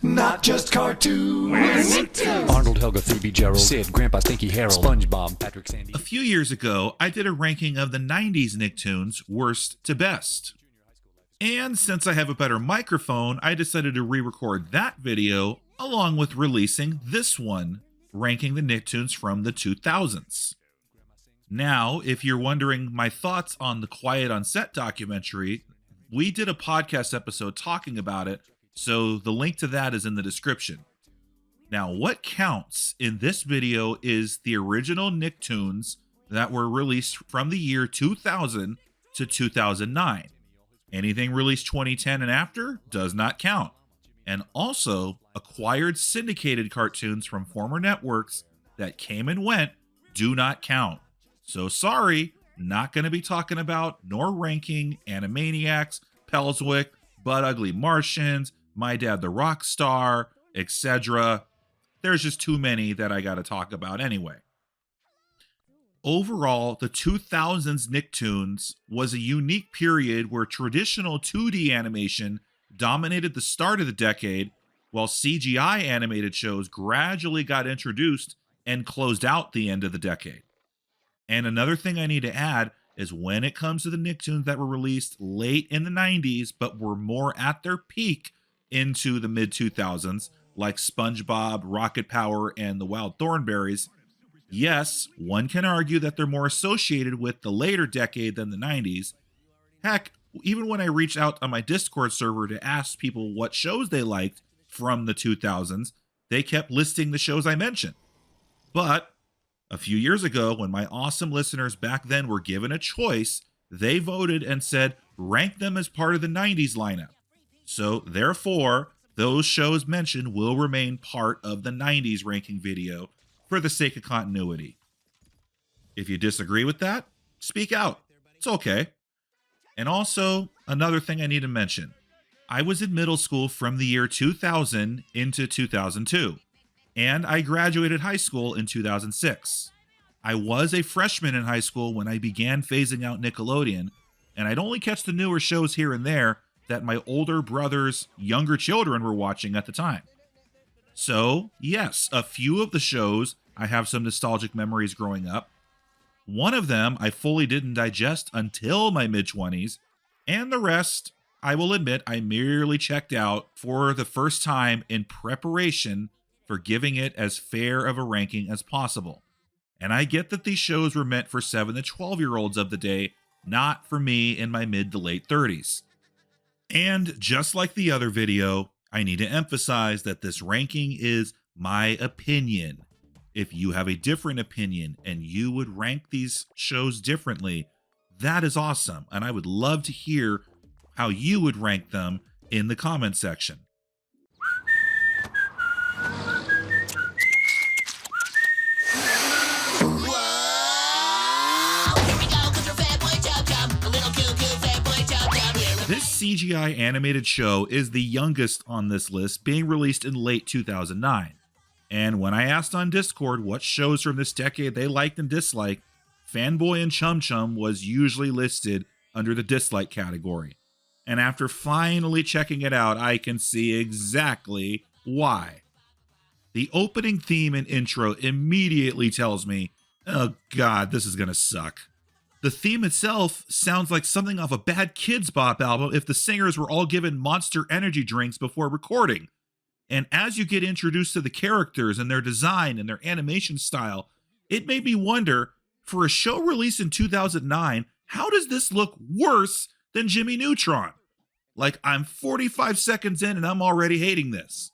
Not just cartoons. Arnold, Helga, Phoebe, Gerald, Sid, Grandpa, Stinky, Harold, SpongeBob, Patrick, Sandy. A few years ago, I did a ranking of the 90s Nicktoons, worst to best. And since I have a better microphone, I decided to re-record that video along with releasing this one, ranking the Nicktoons from the 2000s. Now, if you're wondering my thoughts on the Quiet on Set documentary, we did a podcast episode talking about it, so the link to that is in the description. Now, what counts in this video is the original Nicktoons that were released from the year 2000 to 2009. Anything released 2010 and after does not count. And also, acquired syndicated cartoons from former networks that came and went do not count. So sorry, not going to be talking about nor ranking Animaniacs, Pelswick, Butt Ugly Martians, My Dad the Rock Star, etc. There's just too many that I got to talk about anyway. Overall, the 2000s Nicktoons was a unique period where traditional 2D animation dominated the start of the decade, while CGI animated shows gradually got introduced and closed out the end of the decade. And another thing I need to add is when it comes to the Nicktoons that were released late in the 90s but were more at their peak into the mid-2000s, like SpongeBob, Rocket Power, and the Wild Thornberrys, yes, one can argue that they're more associated with the later decade than the 90s. Heck, even when I reached out on my Discord server to ask people what shows they liked from the 2000s, they kept listing the shows I mentioned. But a few years ago, when my awesome listeners back then were given a choice, they voted and said rank them as part of the 90s lineup. So therefore, those shows mentioned will remain part of the 90s ranking video for the sake of continuity. If you disagree with that, speak out. It's okay. And also, another thing I need to mention. I was in middle school from the year 2000 into 2002, and I graduated high school in 2006. I was a freshman in high school when I began phasing out Nickelodeon, and I'd only catch the newer shows here and there that my older brother's younger children were watching at the time. So, yes, a few of the shows I have some nostalgic memories growing up. One of them I fully didn't digest until my mid-20s, and the rest, I will admit, I merely checked out for the first time in preparation for giving it as fair of a ranking as possible. And I get that these shows were meant for 7 to 12-year-olds of the day, not for me in my mid to late 30s. And just like the other video, I need to emphasize that this ranking is my opinion. If you have a different opinion and you would rank these shows differently, that is awesome. And I would love to hear how you would rank them in the comment section. This CGI animated show is the youngest on this list, being released in late 2009. And when I asked on Discord what shows from this decade they liked and disliked, Fanboy and Chum was usually listed under the dislike category. And after finally checking it out, I can see exactly why. The opening theme and intro immediately tells me, oh god, this is gonna suck. The theme itself sounds like something off a Bad Kids Bop album if the singers were all given Monster energy drinks before recording. And as you get introduced to the characters and their design and their animation style, it made me wonder, for a show released in 2009, how does this look worse than Jimmy Neutron? Like, I'm 45 seconds in and I'm already hating this.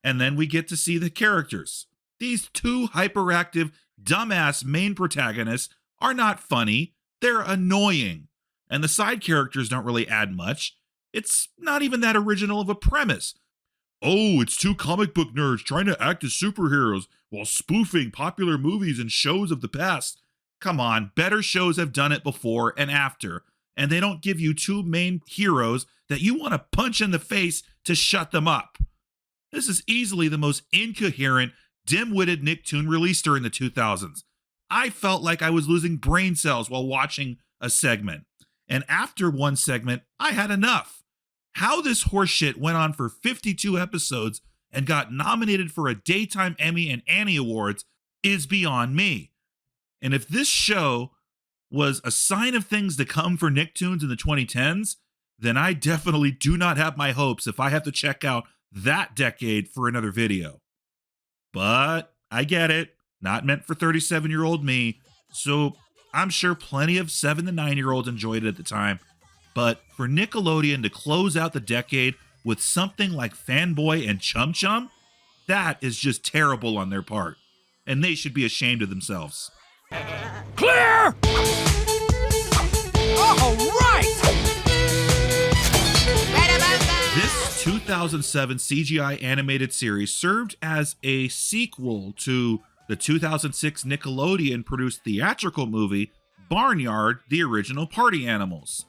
And then we get to see the characters. These two hyperactive, dumbass main protagonists are not funny, they're annoying. And the side characters don't really add much. It's not even that original of a premise. Oh, it's two comic book nerds trying to act as superheroes while spoofing popular movies and shows of the past. Come on, better shows have done it before and after. and they don't give you two main heroes that you want to punch in the face to shut them up. This is easily the most incoherent, dim-witted Nicktoon released during the 2000s. I felt like I was losing brain cells while watching a segment. And after one segment, I had enough. How this horseshit went on for 52 episodes and got nominated for a Daytime Emmy and Annie Awards is beyond me. And if this show was a sign of things to come for Nicktoons in the 2010s, then I definitely do not have my hopes if I have to check out that decade for another video. But I get it, not meant for 37-year-old me, so I'm sure plenty of 7 to 9-year-olds enjoyed it at the time. But for Nickelodeon to close out the decade with something like Fanboy and Chum, that is just terrible on their part. And they should be ashamed of themselves. Clear! All right! This 2007 CGI animated series served as a sequel to the 2006 Nickelodeon-produced theatrical movie, Barnyard, the Original Party Animals.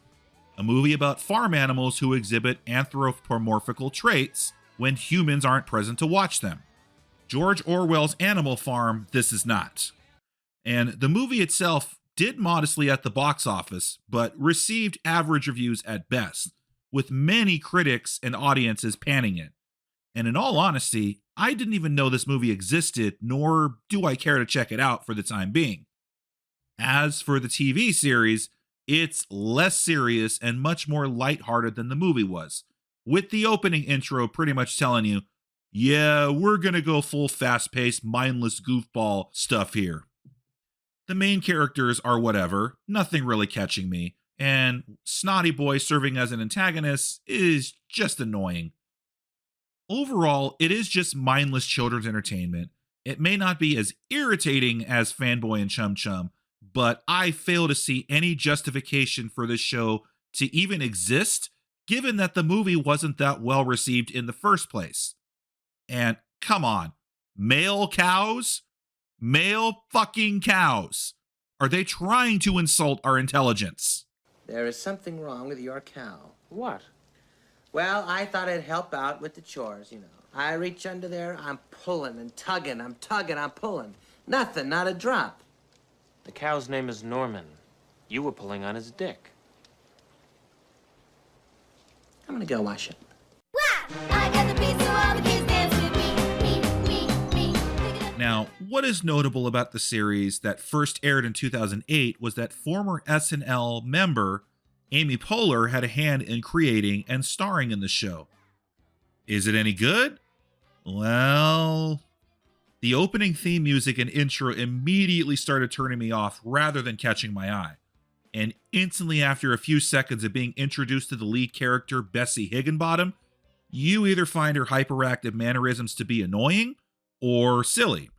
A movie about farm animals who exhibit anthropomorphical traits when humans aren't present to watch them. George Orwell's Animal Farm, this is not. And the movie itself did modestly at the box office, but received average reviews at best, with many critics and audiences panning it. And in all honesty, I didn't even know this movie existed, nor do I care to check it out for the time being. As for the TV series, it's less serious and much more lighthearted than the movie was, with the opening intro pretty much telling you, yeah, we're gonna go full fast-paced, mindless goofball stuff here. The main characters are whatever, nothing really catching me, and Snotty Boy serving as an antagonist is just annoying. Overall, it is just mindless children's entertainment. It may not be as irritating as Fanboy and Chum, but I fail to see any justification for this show to even exist, given that the movie wasn't that well received in the first place. And come on, male cows? Male fucking cows. Are they trying to insult our intelligence? There is something wrong with your cow. What? Well, I thought I'd help out with the chores, you know. I reach under there, I'm pulling and tugging, I'm pulling. Nothing, not a drop. The cow's name is Norman. You were pulling on his dick. I'm gonna go wash it. I got the beat, so all the kids dance with me. Now, what is notable about the series that first aired in 2008 was that former SNL member Amy Poehler had a hand in creating and starring in the show. Is it any good? Well, the opening theme music and intro immediately started turning me off rather than catching my eye. And instantly after a few seconds of being introduced to the lead character, Bessie Higginbottom, you either find her hyperactive mannerisms to be annoying or silly.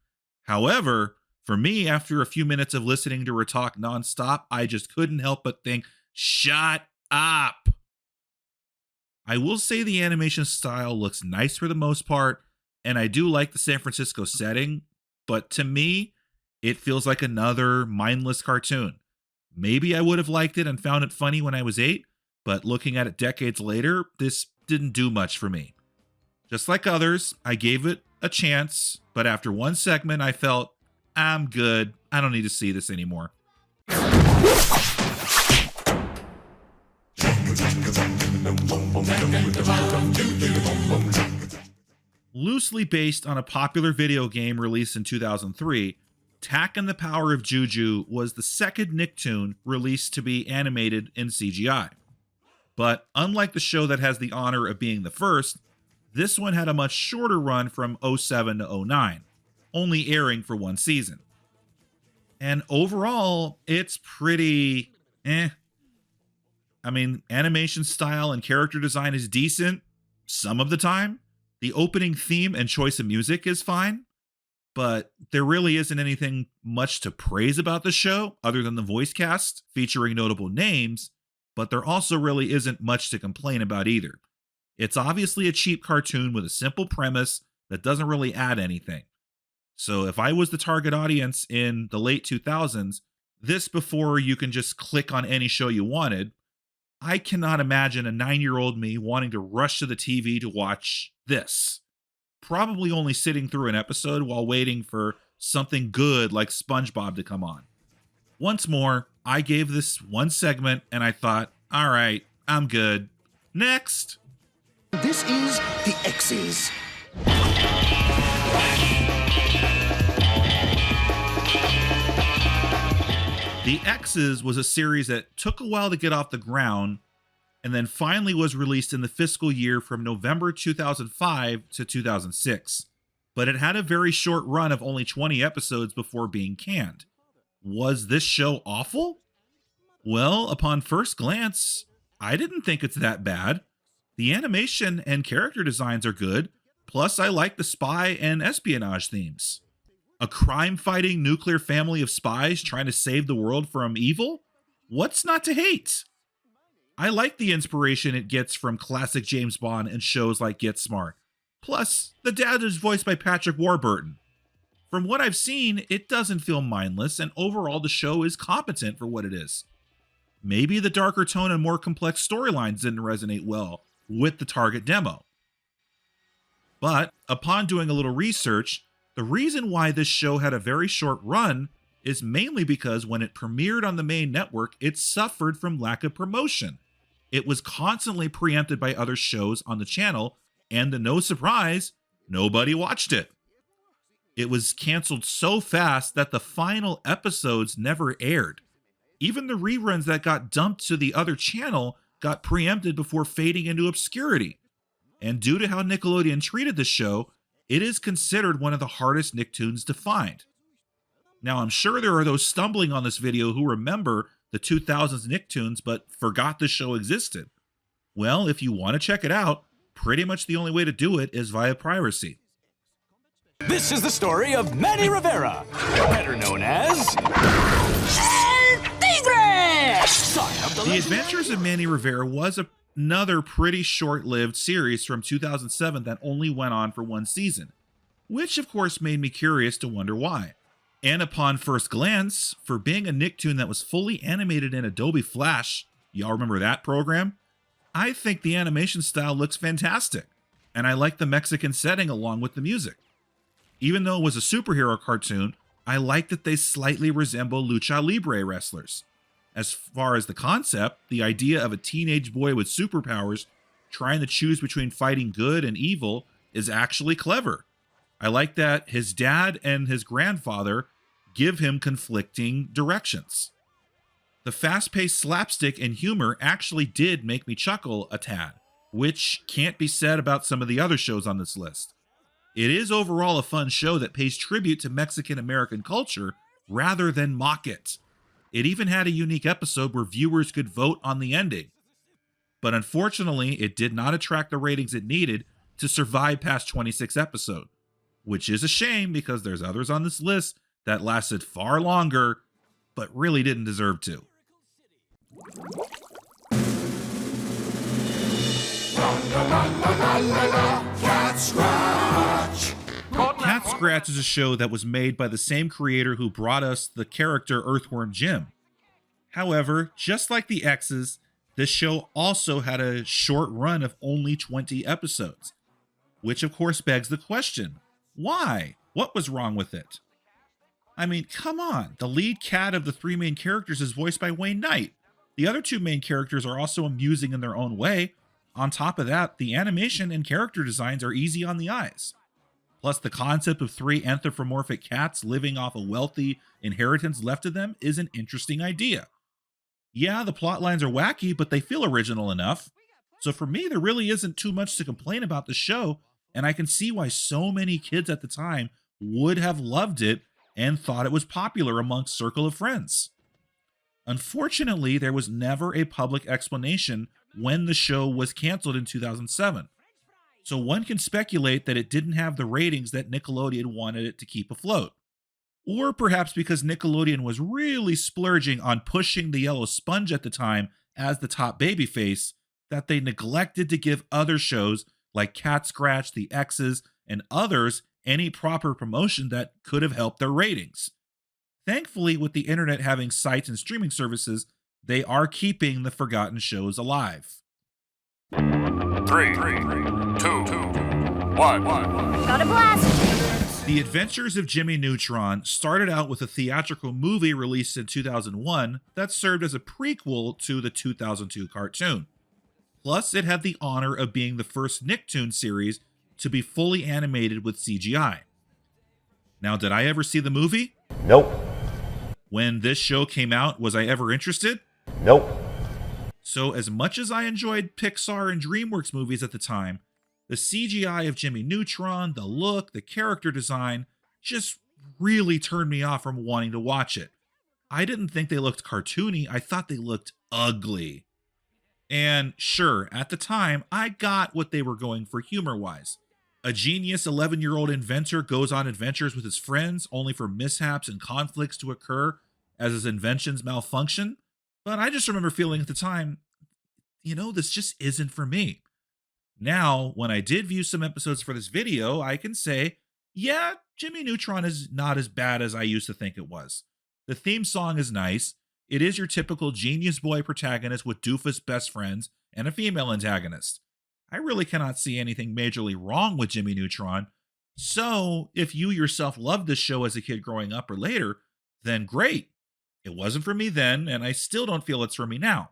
However, for me, after a few minutes of listening to her talk nonstop, I just couldn't help but think, shut up. I will say the animation style looks nice for the most part, and I do like the San Francisco setting, but to me, it feels like another mindless cartoon. Maybe I would have liked it and found it funny when I was 8, but looking at it decades later, this didn't do much for me. Just like others, I gave it a chance, but after one segment, I felt, I'm good. I don't need to see this anymore. Loosely based on a popular video game released in 2003, Tak and the Power of Juju was the second Nicktoon released to be animated in CGI. But unlike the show that has the honor of being the first, this one had a much shorter run from 07 to 09, only airing for one season. And overall, it's pretty I mean, animation style and character design is decent some of the time. The opening theme and choice of music is fine, but there really isn't anything much to praise about the show other than the voice cast featuring notable names, but there also really isn't much to complain about either. It's obviously a cheap cartoon with a simple premise that doesn't really add anything. So if I was the target audience in the late 2000s, this before you can just click on any show you wanted, I cannot imagine a 9-year-old me wanting to rush to the TV to watch this. Probably only sitting through an episode while waiting for something good like SpongeBob to come on. Once more, I gave this one segment and I thought, all right, I'm good. Next! This is the X's. The X's was a series that took a while to get off the ground and then finally was released in the fiscal year from November 2005 to 2006. But it had a very short run of only 20 episodes before being canned. Was this show awful? Well, upon first glance, I didn't think it's that bad. The animation and character designs are good, plus I like the spy and espionage themes. A crime-fighting nuclear family of spies trying to save the world from evil? What's not to hate? I like the inspiration it gets from classic James Bond and shows like Get Smart. Plus, the dad is voiced by Patrick Warburton. From what I've seen, it doesn't feel mindless, and overall the show is competent for what it is. Maybe the darker tone and more complex storylines didn't resonate well with the target demo. But, upon doing a little research, the reason why this show had a very short run is mainly because when it premiered on the main network, it suffered from lack of promotion. It was constantly preempted by other shows on the channel, and to no surprise, nobody watched it. It was canceled so fast that the final episodes never aired. Even the reruns that got dumped to the other channel got preempted before fading into obscurity. And due to how Nickelodeon treated the show, it is considered one of the hardest Nicktoons to find. Now, I'm sure there are those stumbling on this video who remember the 2000's Nicktoons but forgot the show existed. Well, if you want to check it out, pretty much the only way to do it is via piracy. This is the story of Manny Rivera, better known as Tigre, son of the The Adventures of Manny Rivera was another pretty short-lived series from 2007 that only went on for one season, which of course made me curious to wonder why. And upon first glance, for being a Nicktoon that was fully animated in Adobe Flash, y'all remember that program? I think the animation style looks fantastic, and I like the Mexican setting along with the music. Even though it was a superhero cartoon, I like that they slightly resemble lucha libre wrestlers. As far as the concept, the idea of a teenage boy with superpowers trying to choose between fighting good and evil is actually clever. I like that his dad and his grandfather give him conflicting directions. The fast-paced slapstick and humor actually did make me chuckle a tad, which can't be said about some of the other shows on this list. It is overall a fun show that pays tribute to Mexican-American culture rather than mock it. It even had a unique episode where viewers could vote on the ending. But unfortunately, it did not attract the ratings it needed to survive past 26 episodes, which is a shame because there's others on this list that lasted far longer, but really didn't deserve to. Catscratch is a show that was made by the same creator who brought us the character Earthworm Jim. However, just like the X's, this show also had a short run of only 20 episodes, which of course begs the question, why? What was wrong with it? I mean, come on, the lead cat of the three main characters is voiced by Wayne Knight. The other two main characters are also amusing in their own way. On top of that, the animation and character designs are easy on the eyes. Plus, the concept of three anthropomorphic cats living off a wealthy inheritance left to them is an interesting idea. Yeah, the plot lines are wacky, but they feel original enough. So for me, there really isn't too much to complain about the show, and I can see why so many kids at the time would have loved it and thought it was popular amongst circle of friends. Unfortunately, there was never a public explanation when the show was canceled in 2007. So one can speculate that it didn't have the ratings that Nickelodeon wanted it to keep afloat. Or perhaps because Nickelodeon was really splurging on pushing the yellow sponge at the time as the top babyface, that they neglected to give other shows like Catscratch, the X's, and others any proper promotion that could have helped their ratings. Thankfully, with the internet having sites and streaming services, they are keeping the forgotten shows alive. 3, 2, 1. Got a blast! The Adventures of Jimmy Neutron started out with a theatrical movie released in 2001 that served as a prequel to the 2002 cartoon. Plus, it had the honor of being the first Nicktoons series to be fully animated with CGI. Now, did I ever see the movie? Nope. When this show came out, was I ever interested? Nope. So, as much as I enjoyed Pixar and DreamWorks movies at the time, the CGI of Jimmy Neutron, the look, the character design, just really turned me off from wanting to watch it. I didn't think they looked cartoony, I thought they looked ugly. And sure, at the time, I got what they were going for humor-wise. A genius 11-year-old inventor goes on adventures with his friends only for mishaps and conflicts to occur as his inventions malfunction. But I just remember feeling at the time, this just isn't for me. Now, when I did view some episodes for this video, I can say, yeah, Jimmy Neutron is not as bad as I used to think it was. The theme song is nice. It is your typical genius boy protagonist with doofus best friends and a female antagonist. I really cannot see anything majorly wrong with Jimmy Neutron. So, if you yourself loved this show as a kid growing up or later, then great. It wasn't for me then, and I still don't feel it's for me now.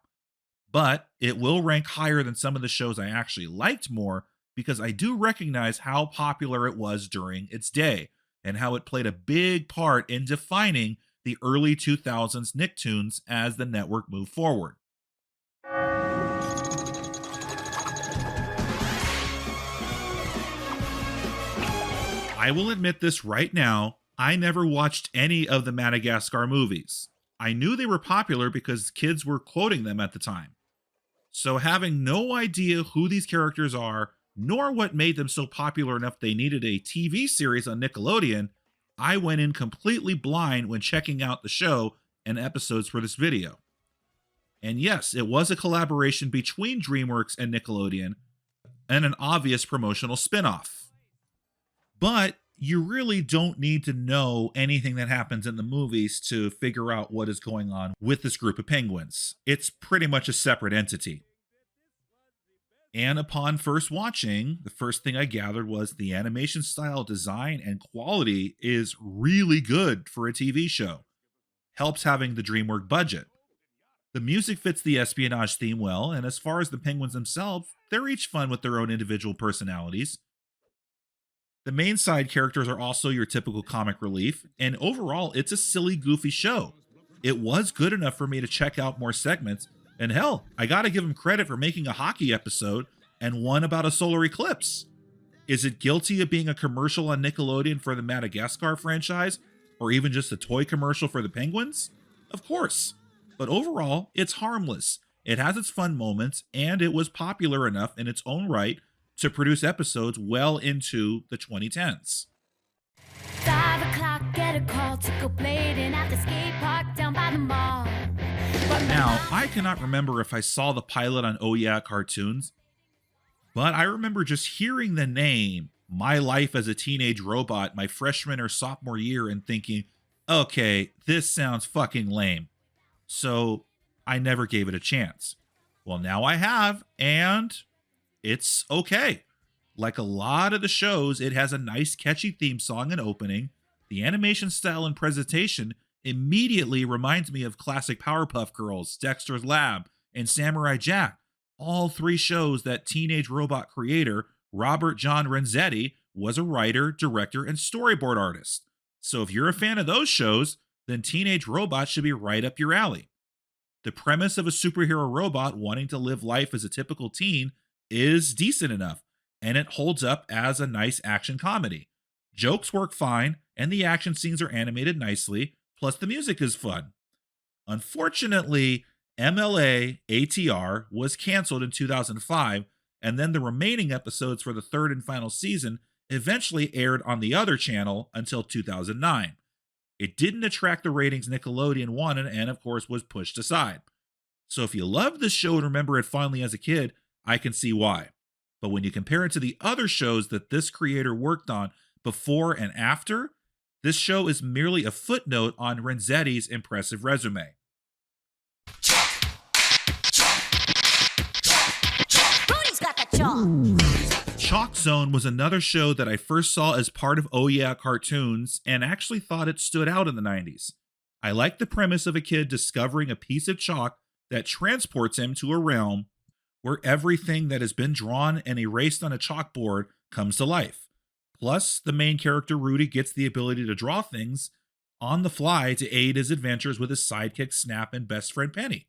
But it will rank higher than some of the shows I actually liked more because I do recognize how popular it was during its day and how it played a big part in defining the early 2000s Nicktoons as the network moved forward. I will admit this right now, I never watched any of the Madagascar movies. I knew they were popular because kids were quoting them at the time. So having no idea who these characters are, nor what made them so popular enough they needed a TV series on Nickelodeon, I went in completely blind when checking out the show and episodes for this video. And yes, it was a collaboration between DreamWorks and Nickelodeon, and an obvious promotional spin-off. But you really don't need to know anything that happens in the movies to figure out what is going on with this group of penguins. It's pretty much a separate entity. And upon first watching, the first thing I gathered was the animation style, design, and quality is really good for a TV show. Helps having the DreamWorks budget. The music fits the espionage theme well, and as far as the penguins themselves, they're each fun with their own individual personalities. The main side characters are also your typical comic relief, and overall, it's a silly, goofy show. It was good enough for me to check out more segments, and hell, I gotta give them credit for making a hockey episode and one about a solar eclipse. Is it guilty of being a commercial on Nickelodeon for the Madagascar franchise, or even just a toy commercial for the Penguins? Of course, but overall, it's harmless. It has its fun moments, and it was popular enough in its own right to produce episodes well into the 2010s. 5 o'clock, get a call to go blading at the skate park down by the mall. Now, I cannot remember if I saw the pilot on Oh Yeah Cartoons, but I remember just hearing the name, My Life as a Teenage Robot, my freshman or sophomore year, and thinking, okay, this sounds fucking lame. So I never gave it a chance. Well, now I have, and it's okay. Like a lot of the shows, it has a nice catchy theme song and opening. The animation style and presentation immediately reminds me of classic Powerpuff Girls, Dexter's Lab, and Samurai Jack. All three shows that teenage robot creator Robert John Renzetti was a writer, director, and storyboard artist. So if you're a fan of those shows, then Teenage Robot should be right up your alley. The premise of a superhero robot wanting to live life as a typical teen is decent enough, and it holds up as a nice action comedy. Jokes work fine, and the action scenes are animated nicely, plus the music is fun. Unfortunately, MLA ATR was canceled in 2005, and then the remaining episodes for the third and final season eventually aired on the other channel until 2009. It didn't attract the ratings Nickelodeon wanted and, of course, was pushed aside. So if you love this show and remember it fondly as a kid, I can see why. But when you compare it to the other shows that this creator worked on before and after, this show is merely a footnote on Renzetti's impressive resume. ChalkZone was another show that I first saw as part of Oh Yeah Cartoons and actually thought it stood out in the 90s. I liked the premise of a kid discovering a piece of chalk that transports him to a realm where everything that has been drawn and erased on a chalkboard comes to life. Plus, the main character Rudy gets the ability to draw things on the fly to aid his adventures with his sidekick Snap and best friend Penny.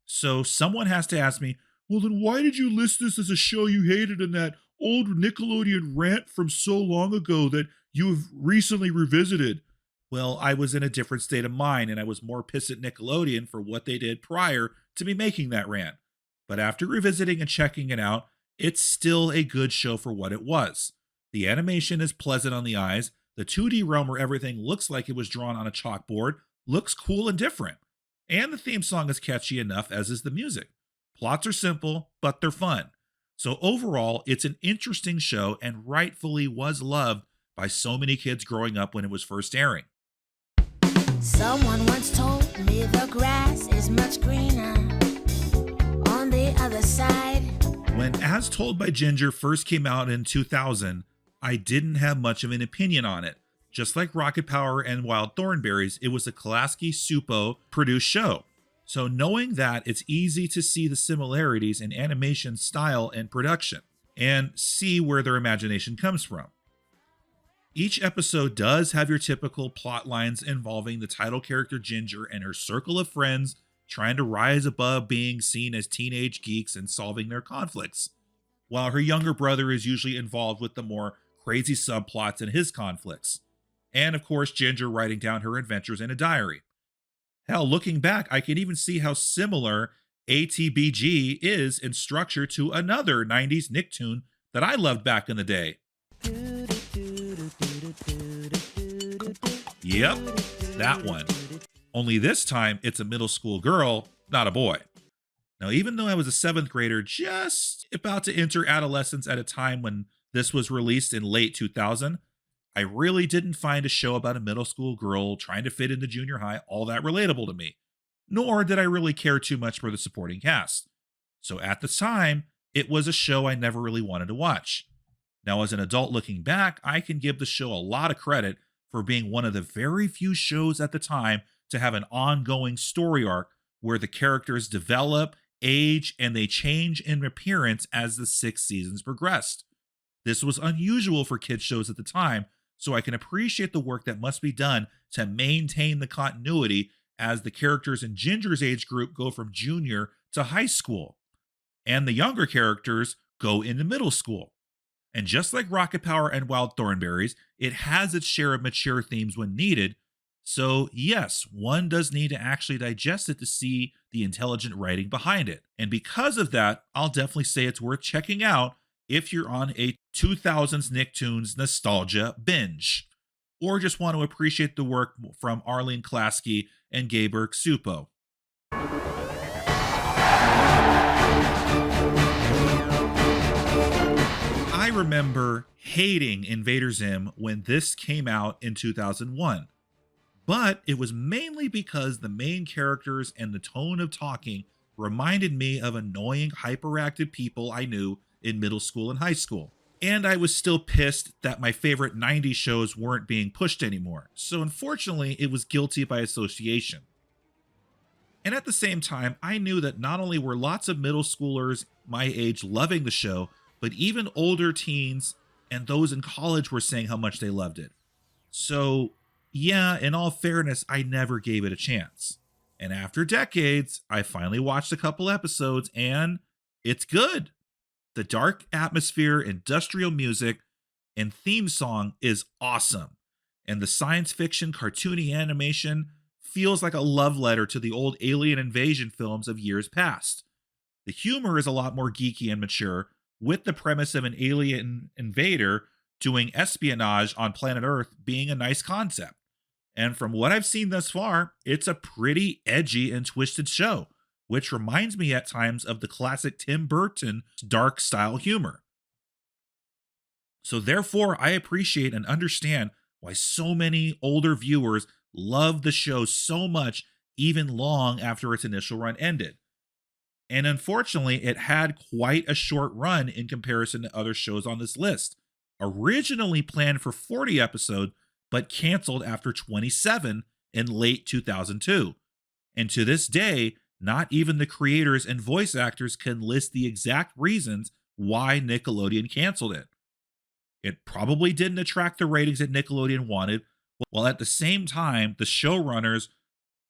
So someone has to ask me, well then why did you list this as a show you hated in that old Nickelodeon rant from so long ago that you have recently revisited? Well, I was in a different state of mind and I was more pissed at Nickelodeon for what they did prior to me making that rant. But after revisiting and checking it out, it's still a good show for what it was. The animation is pleasant on the eyes. The 2D realm where everything looks like it was drawn on a chalkboard looks cool and different. And the theme song is catchy enough, as is the music. Plots are simple, but they're fun. So overall, it's an interesting show and rightfully was loved by so many kids growing up when it was first airing. Someone once told me the grass is much greener on the other side. When As Told by Ginger first came out in 2000, I didn't have much of an opinion on it. Just like Rocket Power and Wild Thornberrys, it was a Klasky Supo produced show. So knowing that, it's easy to see the similarities in animation style and production, and see where their imagination comes from. Each episode does have your typical plot lines involving the title character Ginger and her circle of friends trying to rise above being seen as teenage geeks and solving their conflicts, while her younger brother is usually involved with the more crazy subplots and his conflicts. And of course, Ginger writing down her adventures in a diary. Hell, looking back, I can even see how similar ATBG is in structure to another 90s Nicktoon that I loved back in the day. Yep, that one. Only this time, it's a middle school girl, not a boy. Now, even though I was a 7th grader just about to enter adolescence at a time when this was released in late 2000, I really didn't find a show about a middle school girl trying to fit into junior high all that relatable to me, nor did I really care too much for the supporting cast. So at the time, it was a show I never really wanted to watch. Now, as an adult looking back, I can give the show a lot of credit for being one of the very few shows at the time to have an ongoing story arc where the characters develop, age, and they change in appearance as the 6 seasons progressed. This was unusual for kids shows at the time, so I can appreciate the work that must be done to maintain the continuity as the characters in Ginger's age group go from junior to high school, and the younger characters go into middle school. And just like Rocket Power and Wild Thornberrys, it has its share of mature themes when needed. So yes, one does need to actually digest it to see the intelligent writing behind it. And because of that, I'll definitely say it's worth checking out if you're on a 2000's Nicktoons nostalgia binge, or just want to appreciate the work from Arlene Klasky and Gaber Supo. I remember hating Invader Zim when this came out in 2001, but it was mainly because the main characters and the tone of talking reminded me of annoying hyperactive people I knew in middle school and high school. And I was still pissed that my favorite 90s shows weren't being pushed anymore. So unfortunately, it was guilty by association. And at the same time, I knew that not only were lots of middle schoolers my age loving the show, but even older teens and those in college were saying how much they loved it. So yeah, in all fairness, I never gave it a chance. And after decades, I finally watched a couple episodes and it's good. The dark atmosphere, industrial music, and theme song is awesome. And the science fiction cartoony animation feels like a love letter to the old alien invasion films of years past. The humor is a lot more geeky and mature, with the premise of an alien invader doing espionage on planet Earth being a nice concept. And from what I've seen thus far, it's a pretty edgy and twisted show, which reminds me at times of the classic Tim Burton dark style humor. So therefore, I appreciate and understand why so many older viewers love the show so much, even long after its initial run ended. And unfortunately, it had quite a short run in comparison to other shows on this list. Originally planned for 40 episodes, but canceled after 27 in late 2002. And to this day, not even the creators and voice actors can list the exact reasons why Nickelodeon canceled it. It probably didn't attract the ratings that Nickelodeon wanted, while at the same time, the showrunners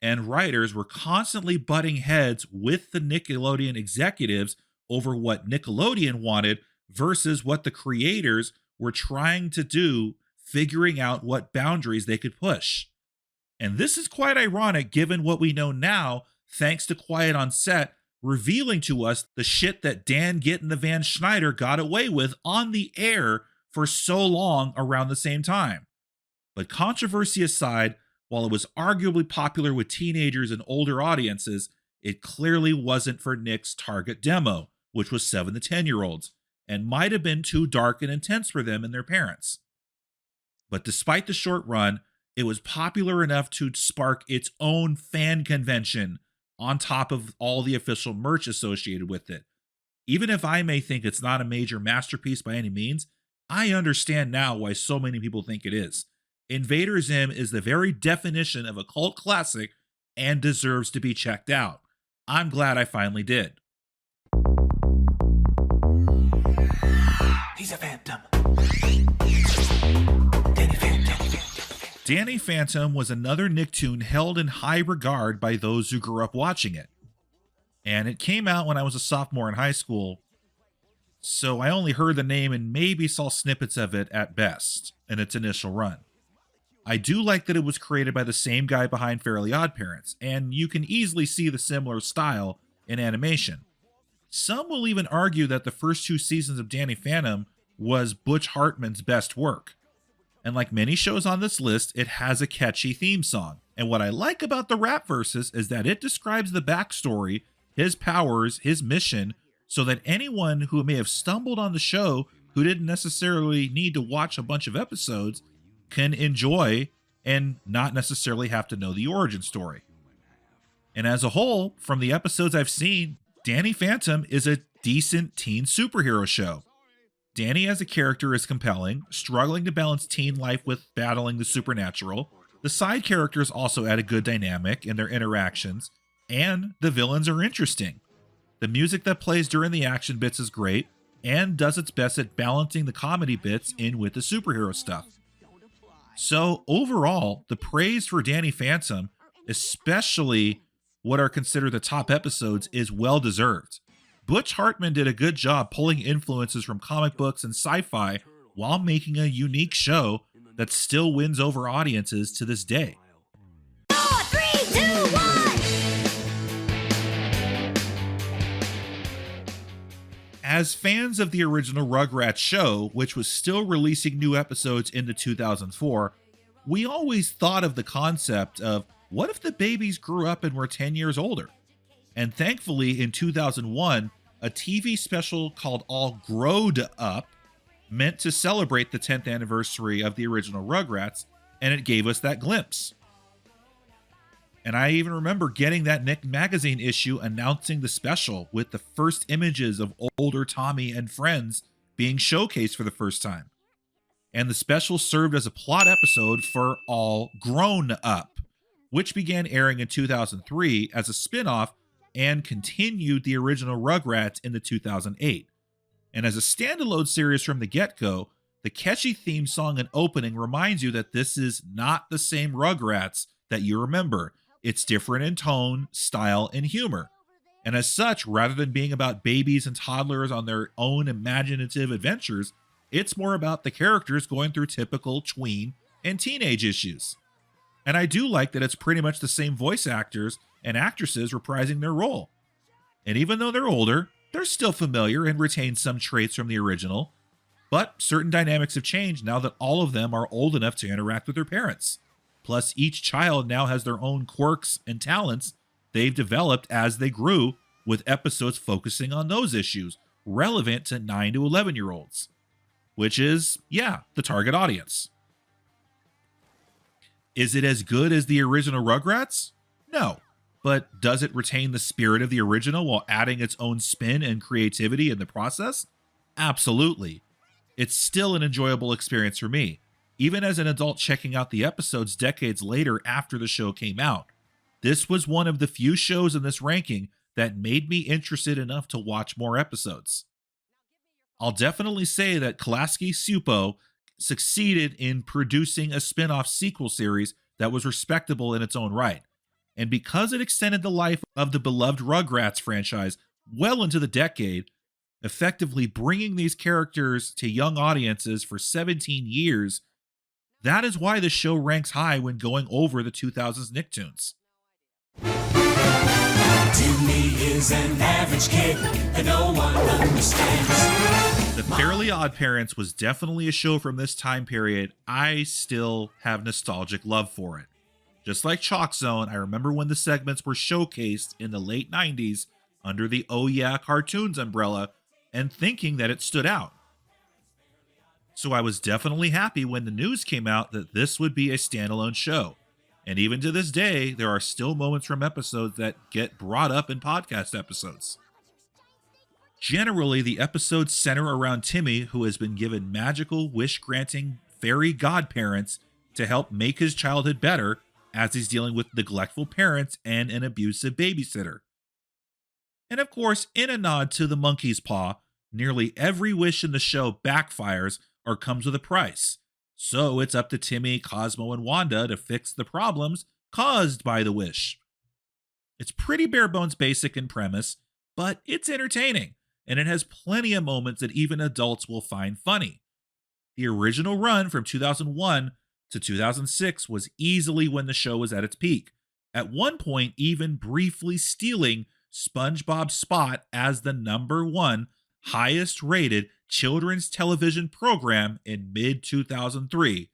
and writers were constantly butting heads with the Nickelodeon executives over what Nickelodeon wanted versus what the creators were trying to do, figuring out what boundaries they could push. And this is quite ironic given what we know now, thanks to Quiet on Set revealing to us the shit that Dan Gitt and the Van Schneider got away with on the air for so long around the same time. But controversy aside, while it was arguably popular with teenagers and older audiences, it clearly wasn't for Nick's target demo, which was 7 to 10-year-olds, and might have been too dark and intense for them and their parents. But despite the short run, it was popular enough to spark its own fan convention on top of all the official merch associated with it. Even if I may think it's not a major masterpiece by any means, I understand now why so many people think it is. Invader Zim is the very definition of a cult classic and deserves to be checked out. I'm glad I finally did. He's a phantom. Danny Phantom was another Nicktoon held in high regard by those who grew up watching it. And it came out when I was a sophomore in high school, so I only heard the name and maybe saw snippets of it at best in its initial run. I do like that it was created by the same guy behind Fairly OddParents, and you can easily see the similar style in animation. Some will even argue that the first 2 seasons of Danny Phantom was Butch Hartman's best work. And like many shows on this list, it has a catchy theme song. And what I like about the rap verses is that it describes the backstory, his powers, his mission, so that anyone who may have stumbled on the show who didn't necessarily need to watch a bunch of episodes can enjoy and not necessarily have to know the origin story. And as a whole, from the episodes I've seen, Danny Phantom is a decent teen superhero show. Danny as a character is compelling, struggling to balance teen life with battling the supernatural. The side characters also add a good dynamic in their interactions, and the villains are interesting. The music that plays during the action bits is great, and does its best at balancing the comedy bits in with the superhero stuff. So overall, the praise for Danny Phantom, especially what are considered the top episodes, is well deserved. Butch Hartman did a good job pulling influences from comic books and sci-fi while making a unique show that still wins over audiences to this day. 4, 3, 2, 1. As fans of the original Rugrats show, which was still releasing new episodes into 2004, we always thought of the concept of what if the babies grew up and were 10 years older? And thankfully, in 2001, a TV special called All Growed Up, meant to celebrate the 10th anniversary of the original Rugrats, and it gave us that glimpse. And I even remember getting that Nick magazine issue announcing the special with the first images of older Tommy and friends being showcased for the first time. And the special served as a plot episode for All Grown Up, which began airing in 2003 as a spin-off and continued the original Rugrats into 2008. And as a standalone series from the get-go, the catchy theme song and opening reminds you that this is not the same Rugrats that you remember. It's different in tone, style, and humor. And as such, rather than being about babies and toddlers on their own imaginative adventures, it's more about the characters going through typical tween and teenage issues. And I do like that it's pretty much the same voice actors and actresses reprising their role. And even though they're older, they're still familiar and retain some traits from the original, but certain dynamics have changed now that all of them are old enough to interact with their parents. Plus, each child now has their own quirks and talents they've developed as they grew, with episodes focusing on those issues relevant to 9 to 11-year-olds, which is, the target audience. Is it as good as the original Rugrats? No, but does it retain the spirit of the original while adding its own spin and creativity in the process? Absolutely. It's still an enjoyable experience for me, even as an adult checking out the episodes decades later after the show came out. This was one of the few shows in this ranking that made me interested enough to watch more episodes. I'll definitely say that Klasky Supo succeeded in producing a spin-off sequel series that was respectable in its own right. And because it extended the life of the beloved Rugrats franchise well into the decade, effectively bringing these characters to young audiences for 17 years, that is why the show ranks high when going over the 2000s Nicktoons. Timmy is an average kid that no one understands. The Fairly OddParents was definitely a show from this time period. I still have nostalgic love for it. Just like ChalkZone, I remember when the segments were showcased in the late 90s under the Oh Yeah Cartoons umbrella and thinking that it stood out. So I was definitely happy when the news came out that this would be a standalone show. And even to this day, there are still moments from episodes that get brought up in podcast episodes. Generally, the episodes center around Timmy, who has been given magical, wish-granting fairy godparents to help make his childhood better as he's dealing with neglectful parents and an abusive babysitter. And of course, in a nod to the monkey's paw, nearly every wish in the show backfires or comes with a price. So it's up to Timmy, Cosmo, and Wanda to fix the problems caused by the wish. It's pretty bare bones basic in premise, but it's entertaining, and it has plenty of moments that even adults will find funny. The original run from 2001 to 2006 was easily when the show was at its peak, at one point even briefly stealing SpongeBob's spot as the #1 highest rated children's television program in mid-2003,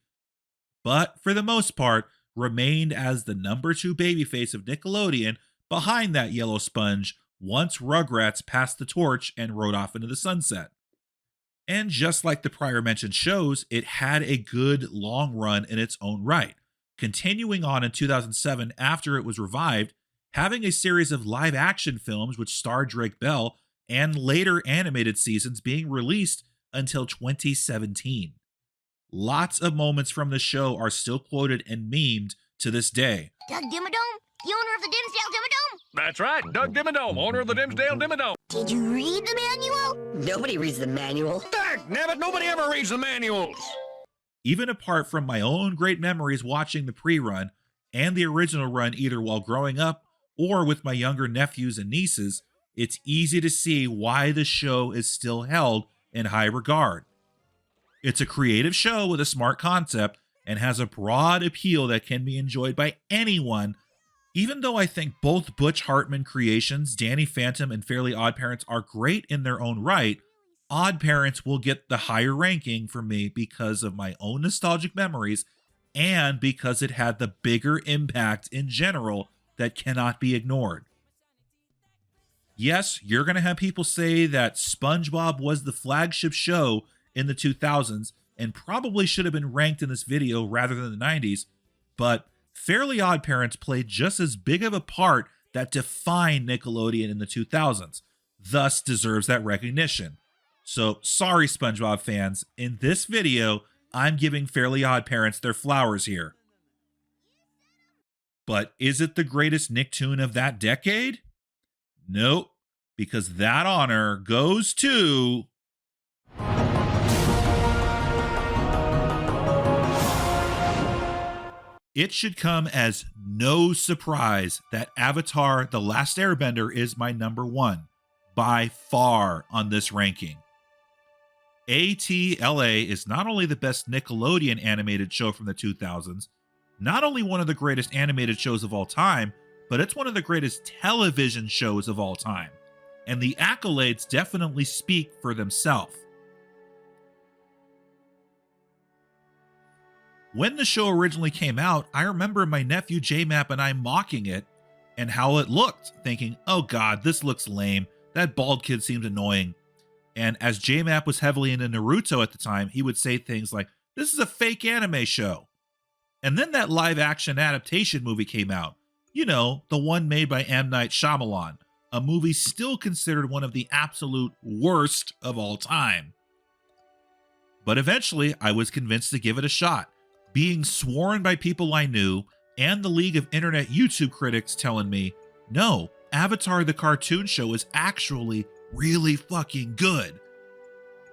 but for the most part remained as the #2 babyface of Nickelodeon behind that yellow sponge once Rugrats passed the torch and rode off into the sunset. And just like the prior mentioned shows, it had a good long run in its own right, continuing on in 2007 after it was revived, having a series of live action films which starred Drake Bell and later animated seasons being released until 2017. Lots of moments from the show are still quoted and memed to this day. Doug Dimmadome, the owner of the Dimsdale Dimmadome? That's right, Doug Dimmadome, owner of the Dimsdale Dimmadome. Did you read the manual? Nobody reads the manual. Dagnabbit, nobody ever reads the manuals. Even apart from my own great memories watching the pre-run and the original run either while growing up or with my younger nephews and nieces, it's easy to see why the show is still held in high regard. It's a creative show with a smart concept and has a broad appeal that can be enjoyed by anyone. Even though I think both Butch Hartman creations, Danny Phantom and Fairly OddParents, are great in their own right, OddParents will get the higher ranking for me because of my own nostalgic memories and because it had the bigger impact in general that cannot be ignored. Yes, you're going to have people say that SpongeBob was the flagship show in the 2000s and probably should have been ranked in this video rather than the 90s, but Fairly OddParents played just as big of a part that defined Nickelodeon in the 2000s, thus deserves that recognition. So sorry, SpongeBob fans, in this video, I'm giving Fairly OddParents their flowers here. But is it the greatest Nicktoon of that decade? Nope, because that honor goes to... It should come as no surprise that Avatar: The Last Airbender is my #1, by far, on this ranking. ATLA is not only the best Nickelodeon animated show from the 2000s, not only one of the greatest animated shows of all time, but it's one of the greatest television shows of all time. And the accolades definitely speak for themselves. When the show originally came out, I remember my nephew J-Map and I mocking it and how it looked, thinking, oh god, this looks lame. That bald kid seemed annoying. And as J-Map was heavily into Naruto at the time, he would say things like, this is a fake anime show. And then that live action adaptation movie came out, You know, the one made by M. Night Shyamalan, a movie still considered one of the absolute worst of all time. But eventually, I was convinced to give it a shot, being sworn by people I knew and the League of Internet YouTube critics telling me, no, Avatar the cartoon show is actually really fucking good.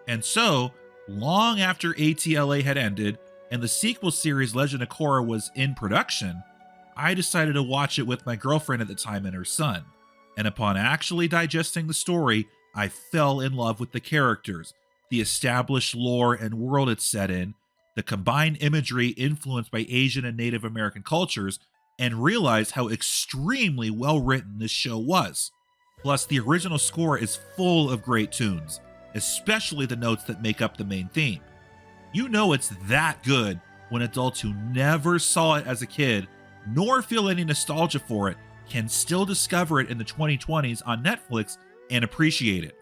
And so, long after ATLA had ended and the sequel series Legend of Korra was in production, I decided to watch it with my girlfriend at the time and her son. And upon actually digesting the story, I fell in love with the characters, the established lore and world it's set in, the combined imagery influenced by Asian and Native American cultures, and realized how extremely well written this show was. Plus, the original score is full of great tunes, especially the notes that make up the main theme. You know it's that good when adults who never saw it as a kid, nor feel any nostalgia for it, can still discover it in the 2020s on Netflix and appreciate it.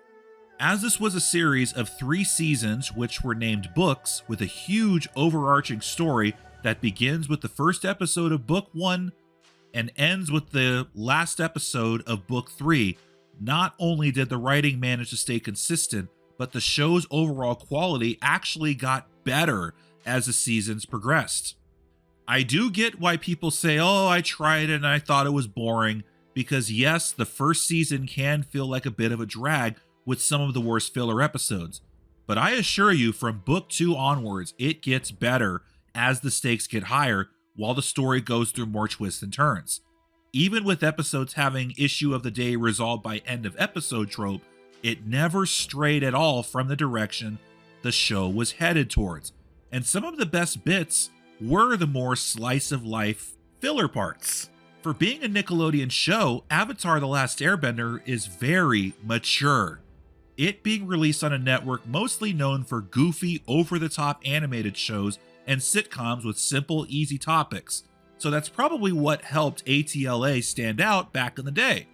As this was a series of 3 seasons which were named books with a huge overarching story that begins with the first episode of Book 1 and ends with the last episode of Book 3, not only did the writing manage to stay consistent, but the show's overall quality actually got better as the seasons progressed. I do get why people say, oh, I tried it and I thought it was boring, because yes, the first season can feel like a bit of a drag with some of the worst filler episodes. But I assure you, from Book 2 onwards, it gets better as the stakes get higher while the story goes through more twists and turns. Even with episodes having issue of the day resolved by end of episode trope, it never strayed at all from the direction the show was headed towards. And some of the best bits were the more slice of life filler parts. For being a Nickelodeon show, Avatar The Last Airbender is very mature. It being released on a network mostly known for goofy, over-the-top animated shows and sitcoms with simple, easy topics. So that's probably what helped ATLA stand out back in the day.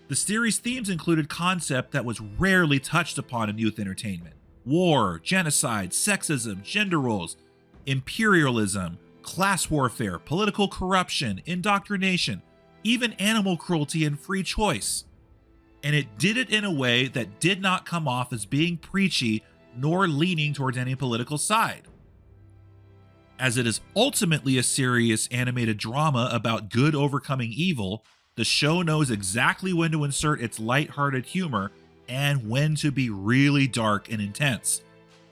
The series' themes included concept that was rarely touched upon in youth entertainment: war, genocide, sexism, gender roles, imperialism, class warfare, political corruption, indoctrination, even animal cruelty and free choice. And it did it in a way that did not come off as being preachy nor leaning towards any political side. As it is ultimately a serious animated drama about good overcoming evil, the show knows exactly when to insert its lighthearted humor and when to be really dark and intense,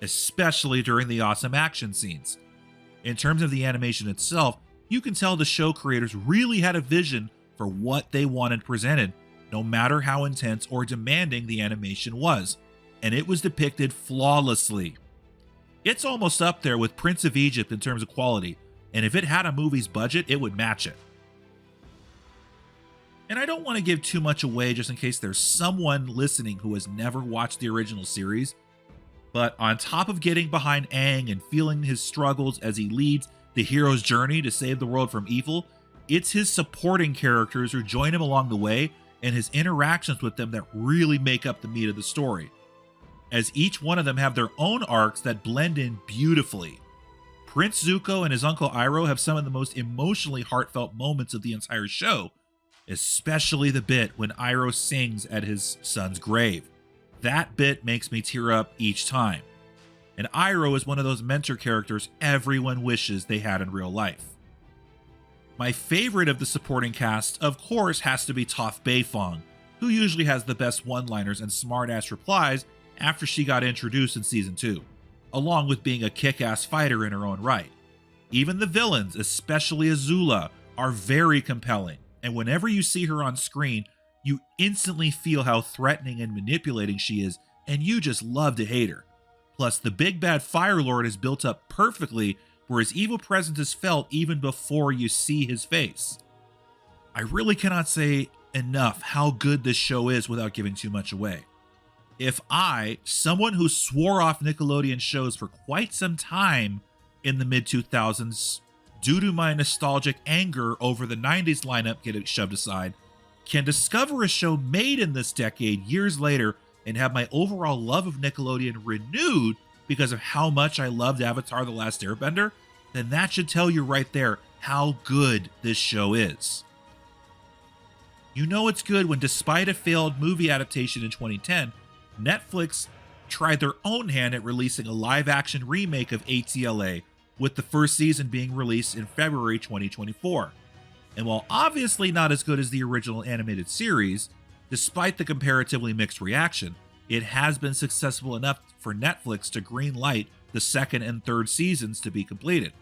especially during the awesome action scenes. In terms of the animation itself, you can tell the show creators really had a vision for what they wanted presented, no matter how intense or demanding the animation was, and it was depicted flawlessly. It's almost up there with Prince of Egypt in terms of quality, and if it had a movie's budget, it would match it. And I don't want to give too much away just in case there's someone listening who has never watched the original series, but on top of getting behind Aang and feeling his struggles as he leads the hero's journey to save the world from evil, it's his supporting characters who join him along the way and his interactions with them that really make up the meat of the story, as each one of them have their own arcs that blend in beautifully. Prince Zuko and his uncle Iroh have some of the most emotionally heartfelt moments of the entire show, especially the bit when Iroh sings at his son's grave. That bit makes me tear up each time. And Iroh is one of those mentor characters everyone wishes they had in real life. My favorite of the supporting cast, of course, has to be Toph Beifong, who usually has the best one-liners and smart-ass replies after she got introduced in Season 2, along with being a kick-ass fighter in her own right. Even the villains, especially Azula, are very compelling, and whenever you see her on screen, you instantly feel how threatening and manipulating she is, and you just love to hate her. Plus, the big bad Fire Lord is built up perfectly where his evil presence is felt even before you see his face. I really cannot say enough how good this show is without giving too much away. If I, someone who swore off Nickelodeon shows for quite some time in the mid-2000s, due to my nostalgic anger over the 90s lineup getting shoved aside, can discover a show made in this decade years later and have my overall love of Nickelodeon renewed because of how much I loved Avatar The Last Airbender, then that should tell you right there how good this show is. You know it's good when, despite a failed movie adaptation in 2010, Netflix tried their own hand at releasing a live-action remake of ATLA, with the first season being released in February 2024. And while obviously not as good as the original animated series, despite the comparatively mixed reaction, it has been successful enough for Netflix to greenlight the second and third seasons to be completed.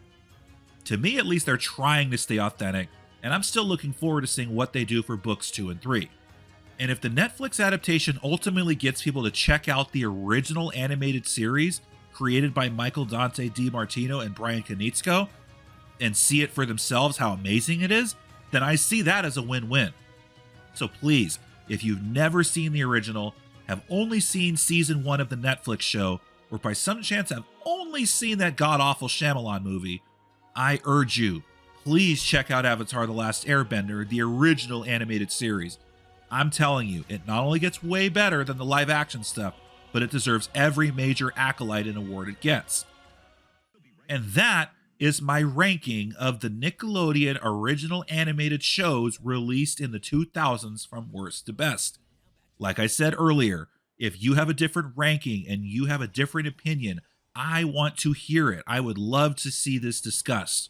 To me, at least, they're trying to stay authentic, and I'm still looking forward to seeing what they do for books 2 and 3. And if the Netflix adaptation ultimately gets people to check out the original animated series created by Michael Dante DiMartino and Brian Konietzko and see it for themselves how amazing it is, then I see that as a win-win. So please, if you've never seen the original, have only seen season 1 of the Netflix show, or by some chance have only seen that god-awful Shyamalan movie, I urge you, please check out Avatar: The Last Airbender, the original animated series. I'm telling you, it not only gets way better than the live-action stuff, but it deserves every major accolade and award it gets. And that is my ranking of the Nickelodeon original animated shows released in the 2000s from worst to best. Like I said earlier, if you have a different ranking and you have a different opinion, I want to hear it. I would love to see this discussed.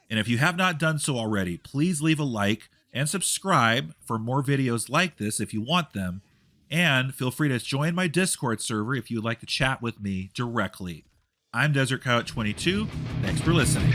And if you have not done so already, please leave a like and subscribe for more videos like this if you want them. And feel free to join my Discord server if you'd like to chat with me directly. I'm Desert Coyote 22. Thanks for listening.